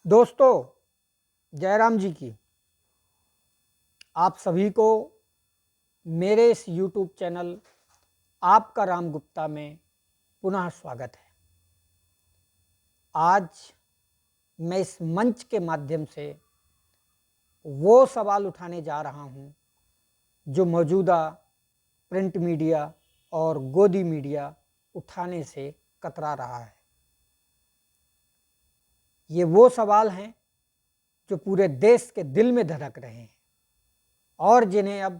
दोस्तों, जयराम जी की आप सभी को मेरे इस YouTube चैनल आपका राम गुप्ता में पुनः स्वागत है। आज मैं इस मंच के माध्यम से वो सवाल उठाने जा रहा हूं जो मौजूदा प्रिंट मीडिया और गोदी मीडिया उठाने से कतरा रहा है। ये वो सवाल हैं जो पूरे देश के दिल में धड़क रहे हैं और जिन्हें अब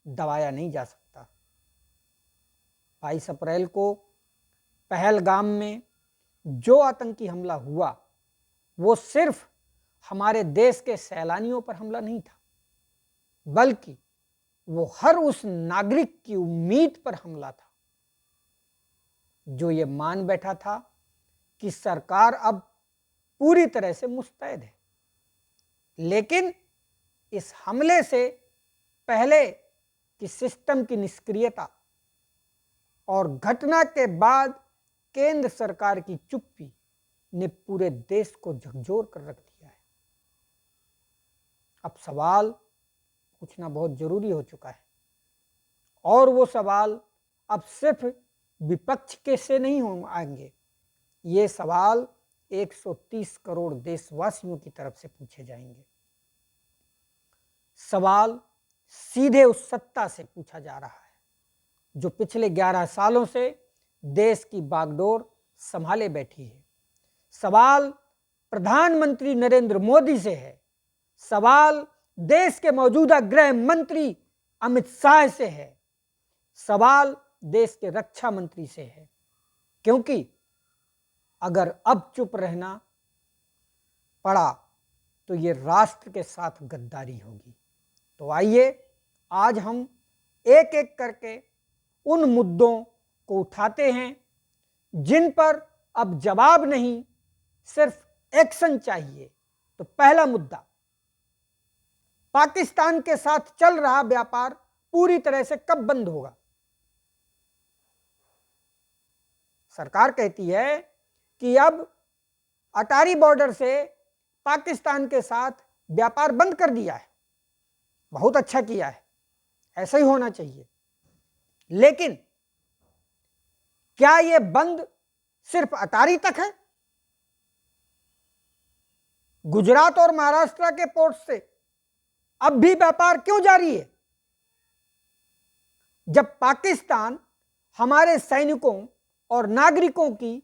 दबाया नहीं जा सकता। 22 अप्रैल को पहलगाम में जो आतंकी हमला हुआ वो सिर्फ हमारे देश के सैलानियों पर हमला नहीं था, बल्कि वो हर उस नागरिक की उम्मीद पर हमला था जो ये मान बैठा था कि सरकार अब पूरी तरह से मुस्तैद है। लेकिन इस हमले से पहले कि सिस्टम की निष्क्रियता और घटना के बाद केंद्र सरकार की चुप्पी ने पूरे देश को झकझोर कर रख दिया है। अब सवाल पूछना बहुत जरूरी हो चुका है और वो सवाल अब सिर्फ विपक्ष के से नहीं आएंगे। ये सवाल 130 करोड़ देशवासियों की तरफ से पूछे जाएंगे। सवाल सीधे उस सत्ता से पूछा जा रहा है जो पिछले 11 सालों से देश की बागडोर संभाले बैठी है। सवाल प्रधानमंत्री नरेंद्र मोदी से है। सवाल देश के मौजूदा गृह मंत्री अमित शाह से है। सवाल देश के रक्षा मंत्री से है, क्योंकि अगर अब चुप रहना पड़ा तो ये राष्ट्र के साथ गद्दारी होगी। तो आइए आज हम एक एक करके उन मुद्दों को उठाते हैं जिन पर अब जवाब नहीं, सिर्फ एक्शन चाहिए। तो पहला मुद्दा, पाकिस्तान के साथ चल रहा व्यापार पूरी तरह से कब बंद होगा? सरकार कहती है कि अब अटारी बॉर्डर से पाकिस्तान के साथ व्यापार बंद कर दिया है। बहुत अच्छा किया है, ऐसा ही होना चाहिए। लेकिन क्या यह बंद सिर्फ अटारी तक है? गुजरात और महाराष्ट्र के पोर्ट से अब भी व्यापार क्यों जारी है? जब पाकिस्तान हमारे सैनिकों और नागरिकों की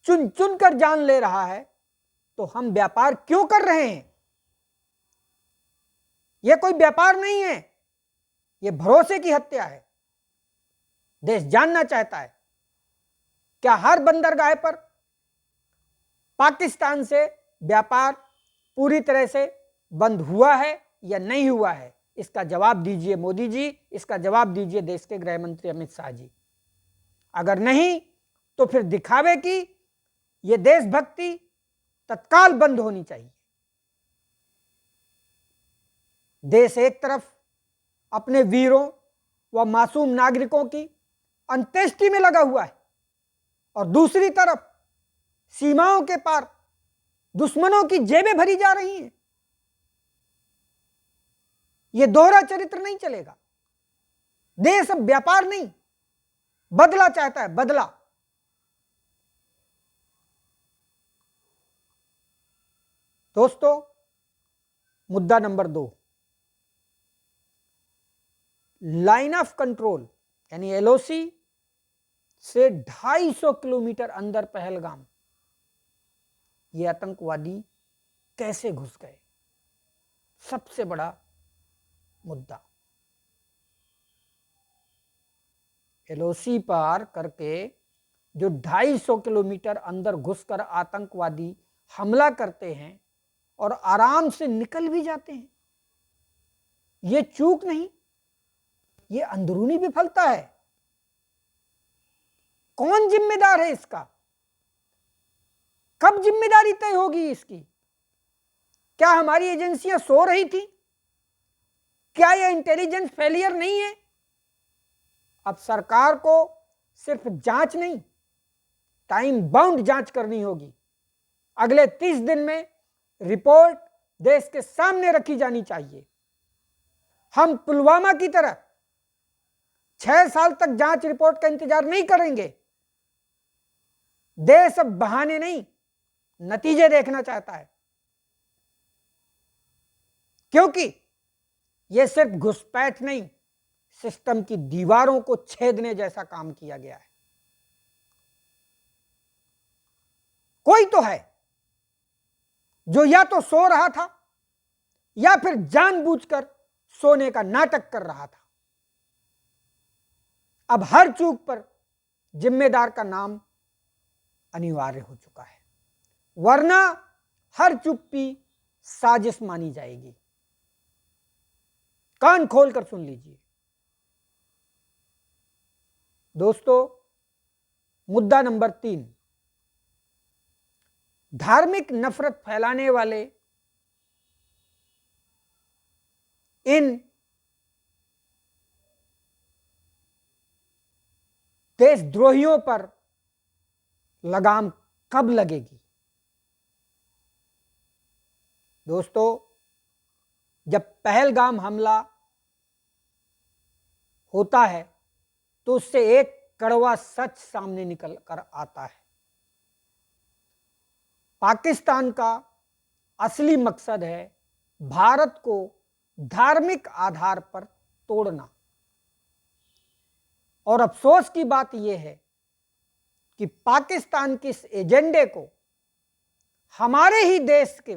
चुन चुन कर जान ले रहा है तो हम व्यापार क्यों कर रहे हैं? यह कोई व्यापार नहीं है, यह भरोसे की हत्या है। देश जानना चाहता है क्या हर बंदरगाह पर पाकिस्तान से व्यापार पूरी तरह से बंद हुआ है या नहीं हुआ है? इसका जवाब दीजिए मोदी जी, इसका जवाब दीजिए देश के गृह मंत्री अमित शाह जी। अगर नहीं तो फिर दिखावे की यह देशभक्ति तत्काल बंद होनी चाहिए। देश एक तरफ अपने वीरों व मासूम नागरिकों की अंत्येष्टि में लगा हुआ है और दूसरी तरफ सीमाओं के पार दुश्मनों की जेबें भरी जा रही हैं। यह दोहरा चरित्र नहीं चलेगा। देश अब व्यापार नहीं, बदला चाहता है, बदला। दोस्तों, मुद्दा नंबर 2, लाइन ऑफ कंट्रोल यानी एलओसी से 250 किलोमीटर अंदर पहलगाम ये आतंकवादी कैसे घुस गए? सबसे बड़ा मुद्दा। एलओसी पार करके जो 250 किलोमीटर अंदर घुसकर आतंकवादी हमला करते हैं और आराम से निकल भी जाते हैं, ये चूक नहीं, ये अंदरूनी विफलता है। कौन जिम्मेदार है इसका? कब जिम्मेदारी तय होगी इसकी? क्या हमारी एजेंसियां सो रही थी? क्या यह इंटेलिजेंस फेलियर नहीं है? अब सरकार को सिर्फ जांच नहीं, टाइम बाउंड जांच करनी होगी अगले 30 दिन में रिपोर्ट देश के सामने रखी जानी चाहिए। हम पुलवामा की तरह 6 साल तक जांच रिपोर्ट का इंतजार नहीं करेंगे। देश अब बहाने नहीं, नतीजे देखना चाहता है, क्योंकि यह सिर्फ घुसपैठ नहीं, सिस्टम की दीवारों को छेदने जैसा काम किया गया है। कोई तो है जो या तो सो रहा था या फिर जानबूझकर सोने का नाटक कर रहा था। अब हर चूक पर जिम्मेदार का नाम अनिवार्य हो चुका है, वरना हर चुप्पी साजिश मानी जाएगी। कान खोलकर सुन लीजिए दोस्तों। मुद्दा नंबर 3, धार्मिक नफरत फैलाने वाले इन देशद्रोहियों पर लगाम कब लगेगी? दोस्तों, जब पहलगाम हमला होता है तो उससे एक कड़वा सच सामने निकल कर आता है। पाकिस्तान का असली मकसद है भारत को धार्मिक आधार पर तोड़ना। और अफसोस की बात यह है कि पाकिस्तान के इस एजेंडे को हमारे ही देश के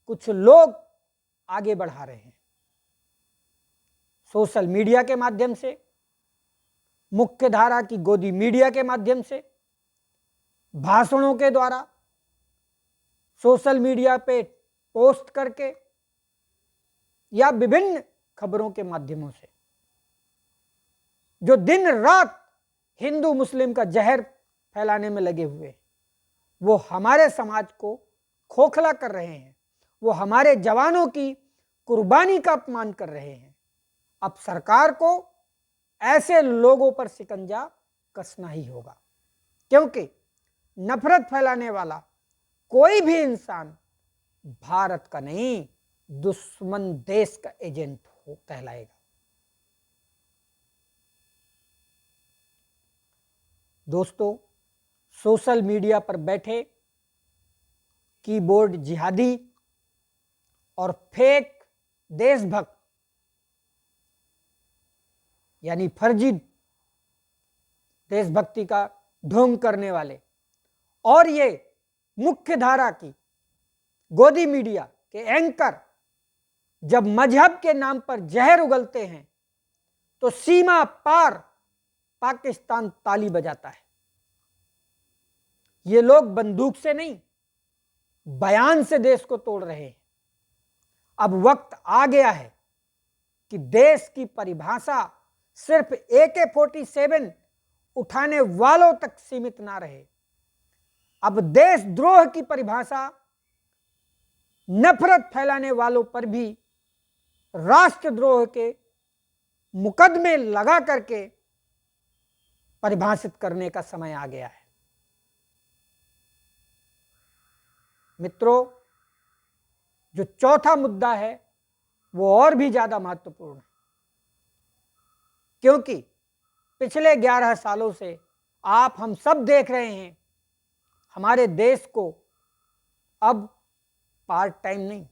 कुछ लोग आगे बढ़ा रहे हैं। सोशल मीडिया के माध्यम से, मुख्य धारा की गोदी मीडिया के माध्यम से, भाषणों के द्वारा, सोशल मीडिया पे पोस्ट करके या विभिन्न खबरों के माध्यमों से जो दिन रात हिंदू मुस्लिम का जहर फैलाने में लगे हुए, वो हमारे समाज को खोखला कर रहे हैं, वो हमारे जवानों की कुर्बानी का अपमान कर रहे हैं। अब सरकार को ऐसे लोगों पर शिकंजा कसना ही होगा, क्योंकि नफरत फैलाने वाला कोई भी इंसान भारत का नहीं, दुश्मन देश का एजेंट हो कहलाएगा। दोस्तों, सोशल मीडिया पर बैठे कीबोर्ड जिहादी और फेक देशभक्त यानी फर्जी देशभक्ति का ढोंग करने वाले और ये मुख्य धारा की गोदी मीडिया के एंकर जब मजहब के नाम पर जहर उगलते हैं तो सीमा पार पाकिस्तान ताली बजाता है। ये लोग बंदूक से नहीं, बयान से देश को तोड़ रहे हैं। अब वक्त आ गया है कि देश की परिभाषा सिर्फ AK-47 उठाने वालों तक सीमित ना रहे। अब देशद्रोह की परिभाषा नफरत फैलाने वालों पर भी राष्ट्रद्रोह के मुकदमे लगा करके परिभाषित करने का समय आ गया है। मित्रों, जो चौथा मुद्दा है वो और भी ज्यादा महत्वपूर्ण है, क्योंकि पिछले 11 सालों से आप हम सब देख रहे हैं हमारे देश को अब पार्ट टाइम नहीं,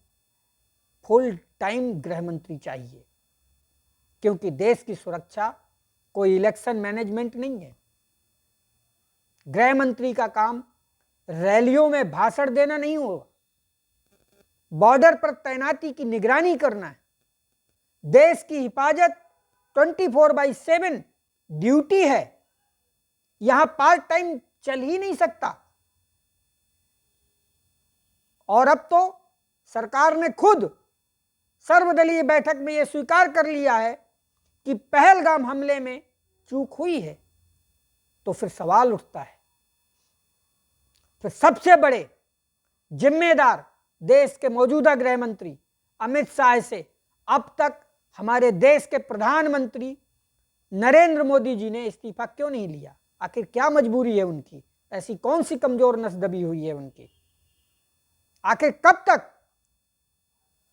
फुल टाइम गृह मंत्री चाहिए, क्योंकि देश की सुरक्षा कोई इलेक्शन मैनेजमेंट नहीं है। गृह मंत्री का काम रैलियों में भाषण देना नहीं होगा, बॉर्डर पर तैनाती की निगरानी करना है। देश की हिफाजत 24/7 ड्यूटी है, यहां पार्ट टाइम चल ही नहीं सकता। और अब तो सरकार ने खुद सर्वदलीय बैठक में यह स्वीकार कर लिया है कि पहलगाम हमले में चूक हुई है। तो फिर सवाल उठता है, फिर सबसे बड़े जिम्मेदार देश के मौजूदा गृह मंत्री अमित शाह से अब तक हमारे देश के प्रधानमंत्री नरेंद्र मोदी जी ने इस्तीफा क्यों नहीं लिया? आखिर क्या मजबूरी है उनकी? ऐसी कौन सी कमजोर नस दबी हुई है उनकी? आखिर कब तक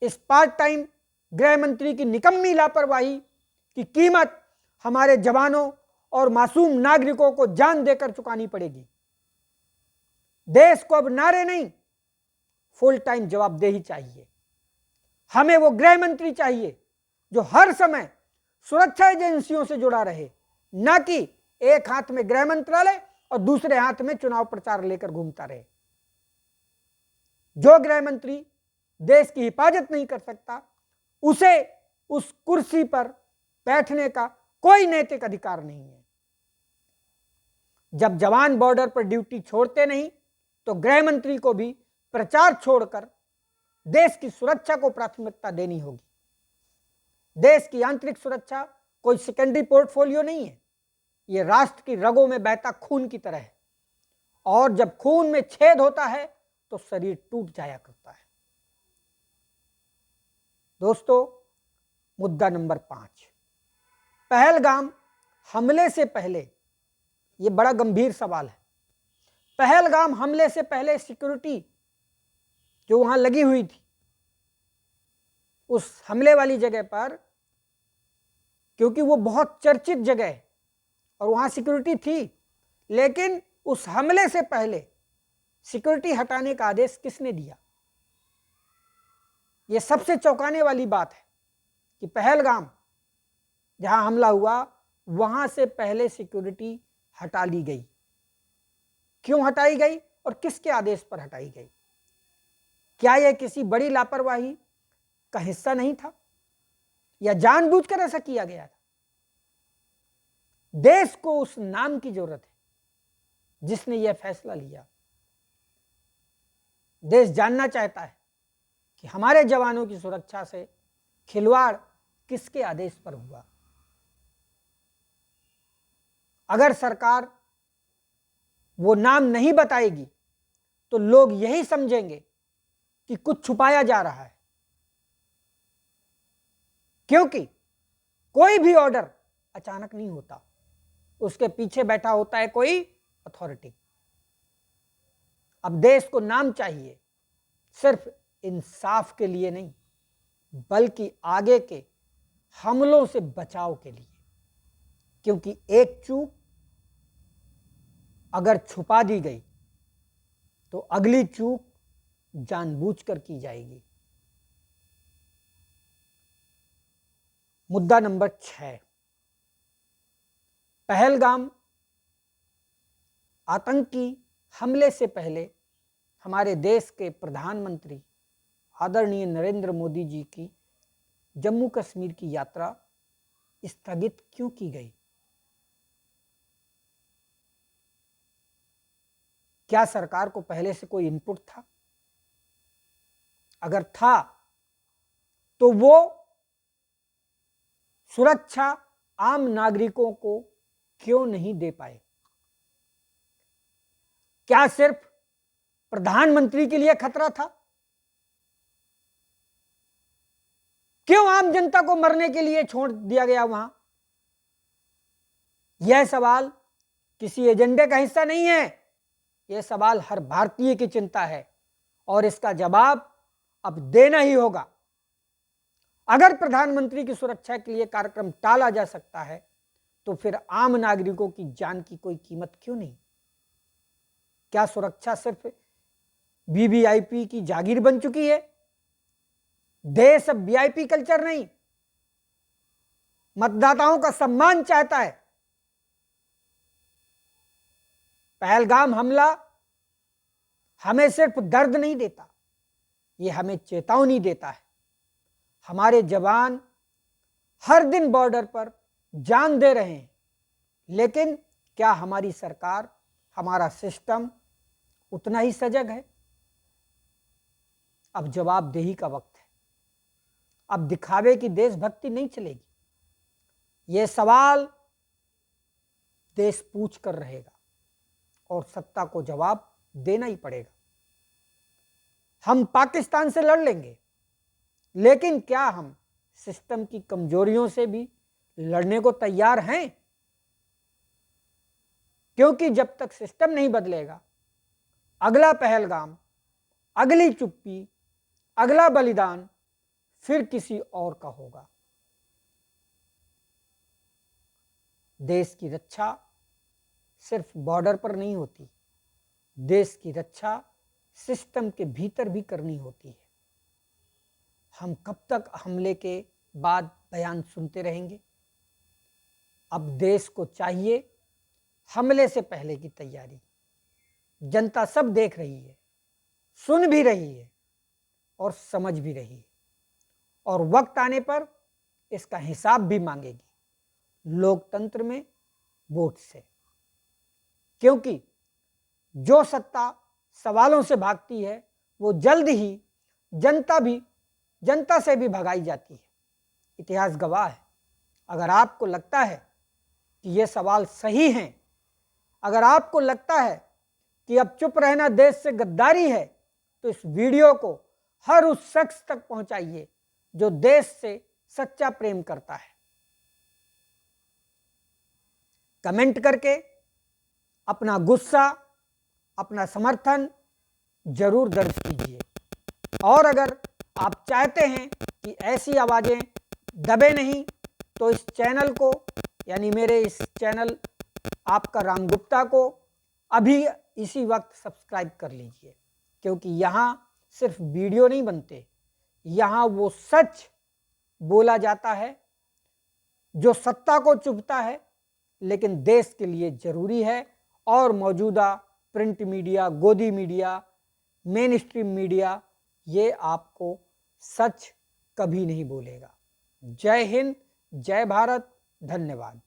इस पार्ट टाइम गृह मंत्री की निकम्मी लापरवाही की कीमत हमारे जवानों और मासूम नागरिकों को जान देकर चुकानी पड़ेगी। देश को अब नारे नहीं, फुल टाइम जवाबदेही चाहिए। हमें वो गृह मंत्री चाहिए जो हर समय सुरक्षा एजेंसियों से जुड़ा रहे, ना कि एक हाथ में गृह मंत्रालय और दूसरे हाथ में चुनाव प्रचार लेकर घूमता रहे। जो गृह मंत्री देश की हिफाजत नहीं कर सकता, उसे उस कुर्सी पर बैठने का कोई नैतिक अधिकार नहीं है। जब जवान बॉर्डर पर ड्यूटी छोड़ते नहीं, तो गृह मंत्री को भी प्रचार छोड़कर देश की सुरक्षा को प्राथमिकता देनी होगी। देश की आंतरिक सुरक्षा कोई सेकेंडरी पोर्टफोलियो नहीं है, यह राष्ट्र की रगों में बहता खून की तरह है, और जब खून में छेद होता है तो शरीर टूट जाया करता है। दोस्तों, मुद्दा नंबर 5, पहलगाम हमले से पहले, यह बड़ा गंभीर सवाल है। पहलगाम हमले से पहले सिक्योरिटी जो वहां लगी हुई थी, उस हमले वाली जगह पर, क्योंकि वो बहुत चर्चित जगह है और वहां सिक्योरिटी थी, लेकिन उस हमले से पहले सिक्योरिटी हटाने का आदेश किसने दिया? यह सबसे चौंकाने वाली बात है कि पहलगाम जहां हमला हुआ, वहां से पहले सिक्योरिटी हटा ली गई। क्यों हटाई गई और किसके आदेश पर हटाई गई? क्या यह किसी बड़ी लापरवाही का हिस्सा नहीं था, या जानबूझकर ऐसा किया गया था? देश को उस नाम की जरूरत है जिसने यह फैसला लिया। देश जानना चाहता है कि हमारे जवानों की सुरक्षा से खिलवाड़ किसके आदेश पर हुआ। अगर सरकार वो नाम नहीं बताएगी तो लोग यही समझेंगे कि कुछ छुपाया जा रहा है, क्योंकि कोई भी ऑर्डर अचानक नहीं होता, उसके पीछे बैठा होता है कोई अथॉरिटी। अब देश को नाम चाहिए, सिर्फ इंसाफ के लिए नहीं, बल्कि आगे के हमलों से बचाव के लिए, क्योंकि एक चूक अगर छुपा दी गई तो अगली चूक जानबूझकर की जाएगी। मुद्दा नंबर 6, पहलगाम आतंकी हमले से पहले हमारे देश के प्रधानमंत्री आदरणीय नरेंद्र मोदी जी की जम्मू कश्मीर की यात्रा स्थगित क्यों की गई? क्या सरकार को पहले से कोई इनपुट था? अगर था तो वो सुरक्षा आम नागरिकों को क्यों नहीं दे पाए? क्या सिर्फ प्रधानमंत्री के लिए खतरा था? क्यों आम जनता को मरने के लिए छोड़ दिया गया वहां? यह सवाल किसी एजेंडे का हिस्सा नहीं है, यह सवाल हर भारतीय की चिंता है, और इसका जवाब अब देना ही होगा। अगर प्रधानमंत्री की सुरक्षा के लिए कार्यक्रम टाला जा सकता है, तो फिर आम नागरिकों की जान की कोई कीमत क्यों नहीं? क्या सुरक्षा सिर्फ वीवीआईपी की जागीर बन चुकी है? देश अब वीआईपी कल्चर नहीं, मतदाताओं का सम्मान चाहता है। पहलगाम हमला हमें सिर्फ दर्द नहीं देता, यह हमें चेतावनी देता है। हमारे जवान हर दिन बॉर्डर पर जान दे रहे हैं, लेकिन क्या हमारी सरकार, हमारा सिस्टम उतना ही सजग है? अब जवाबदेही का वक्त है। अब दिखावे की देशभक्ति नहीं चलेगी। यह सवाल देश पूछ कर रहेगा और सत्ता को जवाब देना ही पड़ेगा। हम पाकिस्तान से लड़ लेंगे, लेकिन क्या हम सिस्टम की कमजोरियों से भी लड़ने को तैयार हैं? क्योंकि जब तक सिस्टम नहीं बदलेगा, अगला पहलगाम अगली चुप्पी, अगला बलिदान फिर किसी और का होगा। देश की रक्षा सिर्फ बॉर्डर पर नहीं होती, देश की रक्षा सिस्टम के भीतर भी करनी होती है। हम कब तक हमले के बाद बयान सुनते रहेंगे? अब देश को चाहिए हमले से पहले की तैयारी। जनता सब देख रही है, सुन भी रही है और समझ भी रही है, और वक्त आने पर इसका हिसाब भी मांगेगी लोकतंत्र में वोट से। क्योंकि जो सत्ता सवालों से भागती है वो जल्द ही जनता से भी भगाई जाती है। इतिहास गवाह है। अगर आपको लगता है कि ये सवाल सही हैं, अगर आपको लगता है कि अब चुप रहना देश से गद्दारी है, तो इस वीडियो को हर उस शख्स तक पहुंचाइए जो देश से सच्चा प्रेम करता है। कमेंट करके अपना गुस्सा, अपना समर्थन जरूर दर्ज कीजिए। और अगर आप चाहते हैं कि ऐसी आवाज़ें दबे नहीं, तो इस चैनल को, यानी मेरे इस चैनल आपका राम गुप्ता को अभी इसी वक्त सब्सक्राइब कर लीजिए। क्योंकि यहाँ सिर्फ वीडियो नहीं बनते, यहाँ वो सच बोला जाता है जो सत्ता को चुभता है लेकिन देश के लिए जरूरी है। और मौजूदा प्रिंट मीडिया, गोदी मीडिया, मेन स्ट्रीम मीडिया ये आपको सच कभी नहीं बोलेगा। जय हिंद, जय भारत, धन्यवाद।